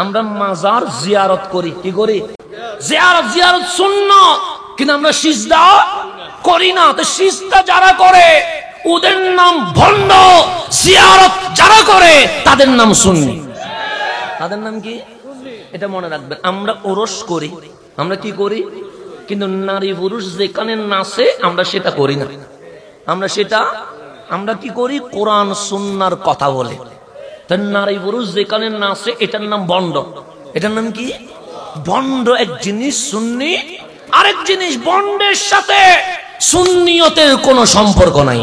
আমরা মাজার জিয়ারত করি, কি করি? জিয়ারত সুন্নাত, কিন্তু আমরা সিজদা করি না। তো সিজদা যারা করে ওদের নাম ভণ্ড, জিয়ারত যারা করে তাদের নাম সুন্নি। তাদের নাম কি? এটা মনে রাখবেন। আমরা ওরস করি, আমরা কি করি? কিন্তু নারী পুরুষ যেখানে নাচে আমরা সেটা করি না। আমরা কি করি? কোরআন সুন্নাহর কথা বলে। তাই নারী পুরুষ যেখানে নাচে এটার নাম ভণ্ড। এটার নাম কি? ভণ্ড এক জিনিস, সুন্নি আরেক জিনিস। ভণ্ডের সাথে সুন্নিয়তের কোনো সম্পর্ক নাই।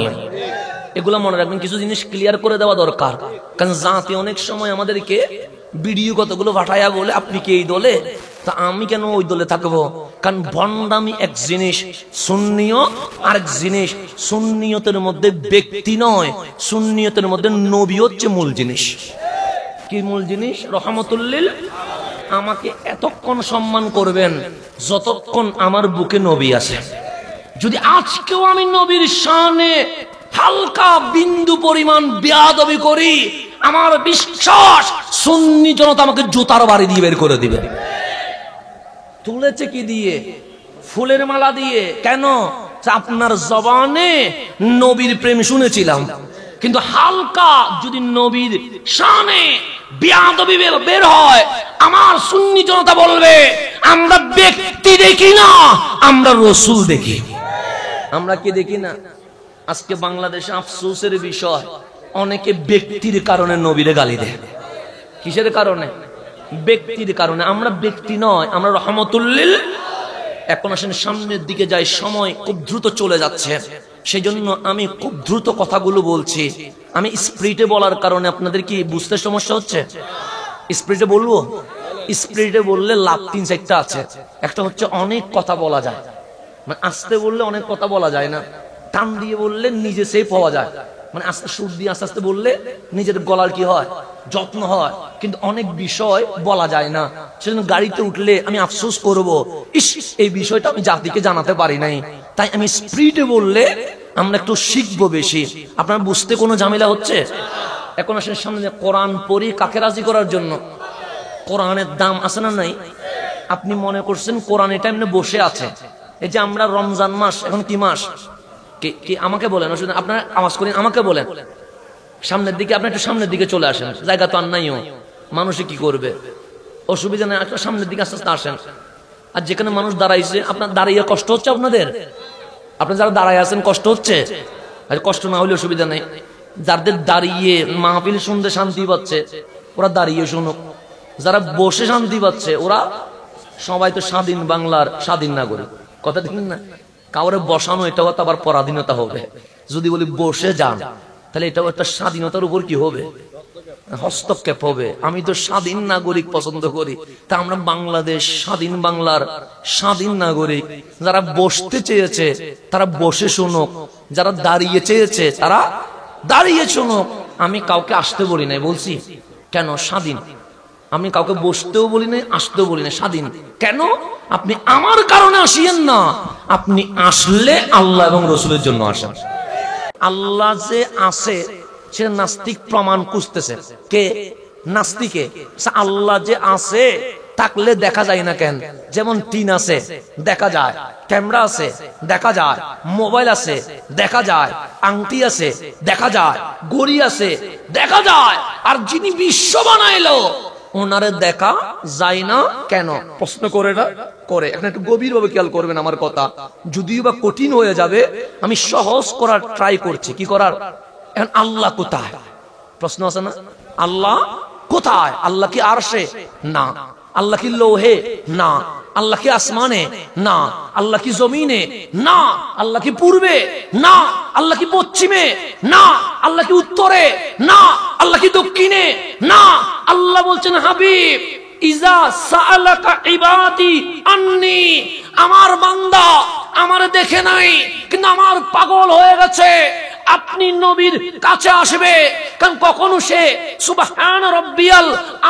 এগুলো মনে রাখবেন। কিছু জিনিস ক্লিয়ার করে দেওয়া দরকার, কারণ জাতি অনেক সময় আমাদেরকে ভিডিও কতগুলো পাঠায়া বলে আপনি কি এই দলে, তা আমি কেন ওই দলে থাকবো? কারণ ভণ্ডামি এক জিনিস, সুন্নিয়ত আরেক জিনিস। সুন্নিয়তের মধ্যে ব্যক্তি নয়, সুন্নিয়তের মধ্যে নবী হচ্ছে মূল জিনিস। কি মূল জিনিস? রহমতুল্লিল। আমাকে এতক্ষণ সম্মান করবেন যতক্ষণ আমার বুকে নবী আছে। যদি আজকেও আমি নবীর শানে হালকা বিন্দু পরিমাণ বেয়াদবি করি, আমার বিশ্বাস সুন্নি জনতা আমাকে জুতার বাড়ি দিয়ে বের করে দিবে। তুলেছে কি দিয়ে? ফুলের মালা দিয়ে। কেন? আপনার জবানে নবীর প্রেম শুনেছিলাম, কিন্তু হালকা যদি নবীর শানে বেয়াদবি বের হয়, আমার সুন্নি জনতা বলবে আমরা ব্যক্তি দেখি না, আমরা রসুল দেখি। আমরা কি দেখি না? আজকে বাংলাদেশে আফসোসের বিষয়, অনেকে ব্যক্তির কারণে নবীরে গালি দেয়। কিসের কারণে? ব্যক্তির কারণে। আমরা ব্যক্তি নয়, আমরা রহমতুল্লিল। এখন আসেন সামনের দিকে যাই, সময় খুব দ্রুত চলে যাচ্ছে, সেই জন্য আমি খুব দ্রুত কথাগুলো বলছি। আমি স্পিরিটে বলার কারণে আপনাদের কি বুঝতে সমস্যা হচ্ছে? স্পিরিটে বলবো? স্পিরিটে বললে লাভ 3-4টা আছে। একটা হচ্ছে অনেক কথা বলা যায়, মানে আস্তে বললে অনেক কথা বলা যায় না, টান দিয়ে বললে নিজে সেফ হওয়া যায়। মানে আস্তে সুর দিয়ে আস্তে আস্তে বললে নিজের গলার কি হয়? যত্ন হয়। কিন্তু অনেক বিষয় বলা যায় না, সেজন্য গাড়িতে উঠলে আমি আফসোস করব, ইস এই বিষয়টা আমি জাতিকে জানাতে পারি নাই। তাই আমি স্পিরিটে বললে আমরা একটু শিখবো বেশি। আপনার বুঝতে কোনো ঝামেলা হচ্ছে? এখন আসেন সামনে কোরআন পড়ি কাকে রাজি করার জন্য। কোরআনের দাম আছে না নাই? আপনি মনে করছেন কোরআন এটা এমনি বসে আছে। এই যে আমরা রমজান মাস, এখন কি মাস? কি আমাকে বলেন, আপনার আওয়াজ করেন, আমাকে বলেন। সামনের দিকে, আপনি একটু সামনের দিকে চলে আসেন, জায়গা তো আর নাইও, মানুষে কি করবে, অসুবিধা নেই। একটা সামনের দিকে আস্তে আস্তে আসেন। আর যেখানে মানুষ দাঁড়াইছে, আপনার দাঁড়িয়ে কষ্ট হচ্ছে আপনাদের? আপনি যারা দাঁড়ায় আছেন কষ্ট হচ্ছে? আর কষ্ট না হলে অসুবিধা নেই। যাদের দাঁড়িয়ে মাহফিল শুনতে শান্তি পাচ্ছে ওরা দাঁড়িয়ে শুনুক, যারা বসে শান্তি পাচ্ছে ওরা সবাই তো স্বাধীন বাংলার স্বাধীন নাগরিক। কথা ঠিক না? কাউরে বসানো এটাও তো আবার পরাধীনতা হবে। যদি বলি বসে যান, তাহলে এটাও একটা স্বাধীনতার উপর কি হবে? হস্তক্ষেপ হবে। আমি তো স্বাধীন নাগরিক পছন্দ করি, তা আমরা বাংলাদেশ স্বাধীন বাংলার স্বাধীন নাগরিক। যারা বসতে চেয়েছে তারা বসে শুনুক, যারা দাঁড়িয়ে চেয়েছে তারা দাঁড়িয়ে শুনুক। আমি কাউকে আসতে বলি নাই, বলছি কেন? স্বাধীন। আমি কাউকে বসতেও বলি নাই, আসতেও বলি নাই, স্বাধীন। কেন? আপনি আমার কারণে আসিয়েন না, আপনি আসলে আল্লাহ এবং রসুলের জন্য আসেন। আল্লাহ যে আছে সে নাস্তিক প্রমাণ খুঁজতেছে। কে? নাস্তিকে। আল্লাহ যে আছে থাকলে দেখা যায় না কেন? যেমন টিন আছে দেখা যায়, ক্যামেরা আছে দেখা যায়, মোবাইল আছে দেখা যায়, আংটি আছে দেখা যায়, ঘড়ি আছে দেখা যায়। আর যিনি বিশ্ব বানাইলো ওনারে দেখা যায় না কেন? প্রশ্ন করে না করে। এখন একটু গভীর ভাবে খেয়াল করবেন আমার কথা, যদিও বা কঠিন হয়ে যাবে, আমি সহজ করার ট্রাই করছি। কি করার? এখন আল্লাহ কোথায়? প্রশ্ন আছে না? আল্লাহ কোথায়? আল্লাহ কি আরশে? না। আল্লাহ কি লোহে? না। আল্লাহ কি আসমানে? না। আল্লাহ কি জমিনে? না। আল্লাহ কি পূর্বে? না। আল্লাহ কি পশ্চিমে? না। আল্লাহ কি উত্তরে? না। আল্লাহ কি দক্ষিণে? না। আল্লাহ বলছেন হাবিব ইজা সাআলাকা ইবাদি আন্নি, আমার বান্দা আমারে দেখে নাই কিন্তু আমার পাগল হয়ে গেছে, আপনি নবীর কাছে আসবে। কারণ কখনো সে সুবহান রাব্বিয়াল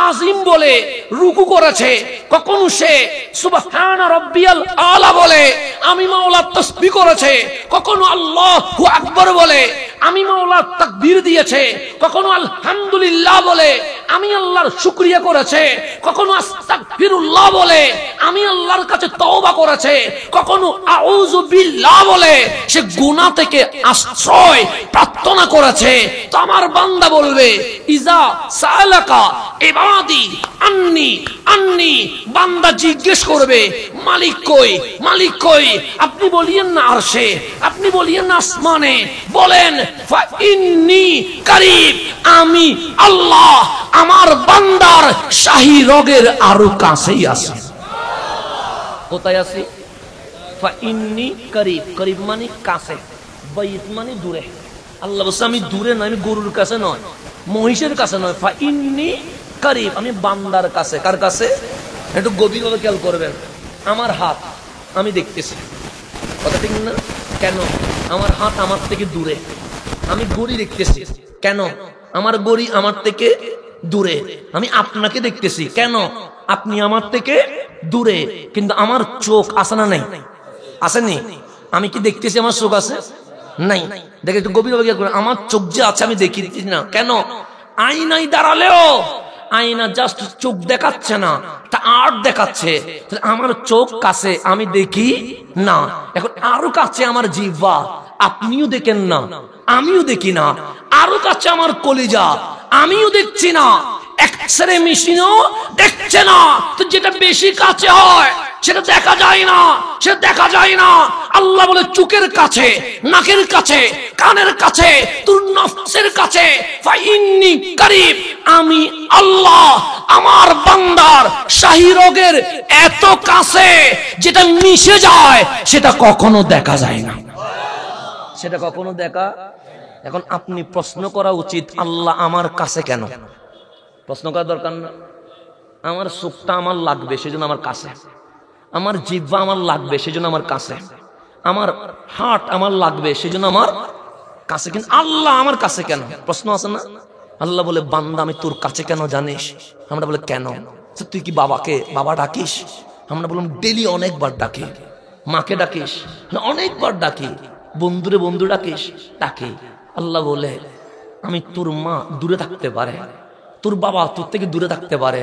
আযীম বলে রুকু করেছে, কখনো সে সুবহান রাব্বিয়াল আলা বলে আমি মাওলার তাসবিহ করেছে, কখনো আল্লাহু আকবার বলে আমি মাওলার তাকবীর দিয়েছে, কখনো আলহামদুলিল্লাহ বলে আমি আল্লাহর শুকরিয়া করেছে, কখনো আস্তাগফিরুল্লাহ বলে আমি আল্লাহর কাছে তওবা করেছে, কখনো আউযু বিল্লাহ বলে সে গুনাহ থেকে আশ্রয় প্রার্থনা করেছে। তো আমার বান্দা বলবে ইজা সালাকা ইবাদি আন্নি আন্নি, বান্দা জিজ্ঞেস করবে মালিক কই, মালিক কই? আপনি বলিয়েন না আরশে, আপনি বলিয়েন না আসমানে, বলেন ফা ইন্নী করিব, আমি আল্লাহ আমার বান্দার শাহী রগের আরো কাছেই আছি। কোথায় আছি? ফা ইন্নী করিব, করিব মানে কাছে, বাইত মানে দূরে। আল্লাহ বলছে আমি দূরে নয়, আমি গরুর কাছে নয়, মহিষের কাছে নয়, ফা ইন্নী করিব, আমি বান্দার কাছে। কার কাছে? একটু গভীরভাবে খেয়াল করবেন। আমার হাত আমি দেখতেছি, কথা ঠিক না? কেন? আমার হাত আমার থেকে দূরে। আমি ঘড়ি দেখতেছি, কেন? আমার ঘড়ি আমার থেকে দূরে। আমি আপনাকে দেখতেছি, কেন? আপনি আমার থেকে দূরে। কিন্তু আমার চোখ আছে না নাই? আসেনি? আমি কি দেখতেছি? আমার চোখ আছে নাই? দেখে একটু গভীরভাবে খেয়াল করুন। আমার চোখ যে আছে আমি দেখি না, কেন? আয়নায় দাঁড়ালেও আয়না জাস্ট চোখ দেখাচ্ছে না, তা আর্ট দেখাচ্ছে। আমার চোখ কাছে, আমি দেখি না। এখন আরো কাছে আমার জিহ্বা, আপনিও দেখেন না, আমিও দেখি না। আরো কাছে আমার কলিজা, আমিও দেখছি না। এক্সরে মেশিনও দেখছে না। তো যেটা বেশি কাছে হয় সেটা দেখা যায় না, সেটা দেখা যায় না। আল্লাহ বলে চোখের কাছে, নাকের কাছে, কানের কাছে, তোর নফসের কাছে। ফা ইন্নী করিব, আমি আল্লাহ আমার বান্দার শাহী রগের এত কাছে, যেটা মিশে যায় সেটা কখনো দেখা যায় না, সেটা কখনো দেখা। এখন আপনি প্রশ্ন করা উচিত, আল্লাহ আমার কাছে কেন? প্রশ্ন করা দরকার না? আমার চোখটা আমার লাগবে সেজন্য আমার কাছে, আমার জিহ্বা আমার লাগবে সেজন্য আমার কাছে, আমার হার্ট আমার লাগবে সেজন্য আমার কাছে, কিন্তু আল্লাহ আমার কাছে কেন? প্রশ্ন আছে না? আল্লাহ বলে বান্দা আমি তোর কাছে কেন জানিস? আমরা বলে কেন? তুই কি বাবাকে বাবা ডাকিস? আমরা বললাম ডেলি অনেকবার ডাকি। মাকে ডাকিস? অনেকবার ডাকি। বন্ধুরে বন্ধু ডাকিস? ডাকি। আল্লাহ বলে আমি তোর মা দূরে থাকতে পারে, তোর বাবা তোর থেকে দূরে থাকতে পারে,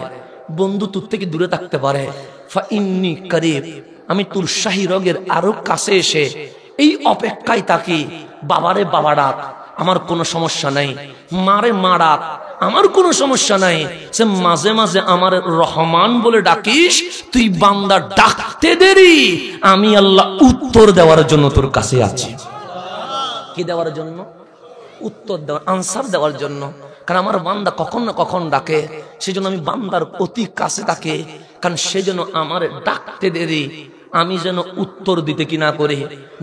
বন্ধু তোর থেকে দূরে থাকতে পারে, ফা ইন্নী করিব, আমি তোর শাহী রগের আরো কাছে এসে এই অপেক্ষায় থাকি। বাবারে বাবা ডাক, আমার কোনো সমস্যা নাই। মারে মা ডাক, আমার কোনো সমস্যা নাই। সে মাঝে মাঝে আমার রহমান বলে ডাকিস, তুই বান্দা ডাকতে দেরি, আমি আল্লাহ উত্তর দেওয়ার জন্য তোর কাছে আছি। কি দেওয়ার জন্য? উত্তর দেওয়ার, আনসার দেওয়ার জন্য। কারণ আমার বান্দা কখন না কখন ডাকে, সেজন্য আমি বান্দার অতি কাছে থাকে। কারণ সেজন্য আমার ডাকতে দেরি, আমি যেন উত্তর দিতে কি না করি,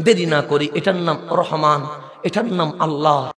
দেরি না করি। এটার নাম রহমান, এটার নাম আল্লাহ।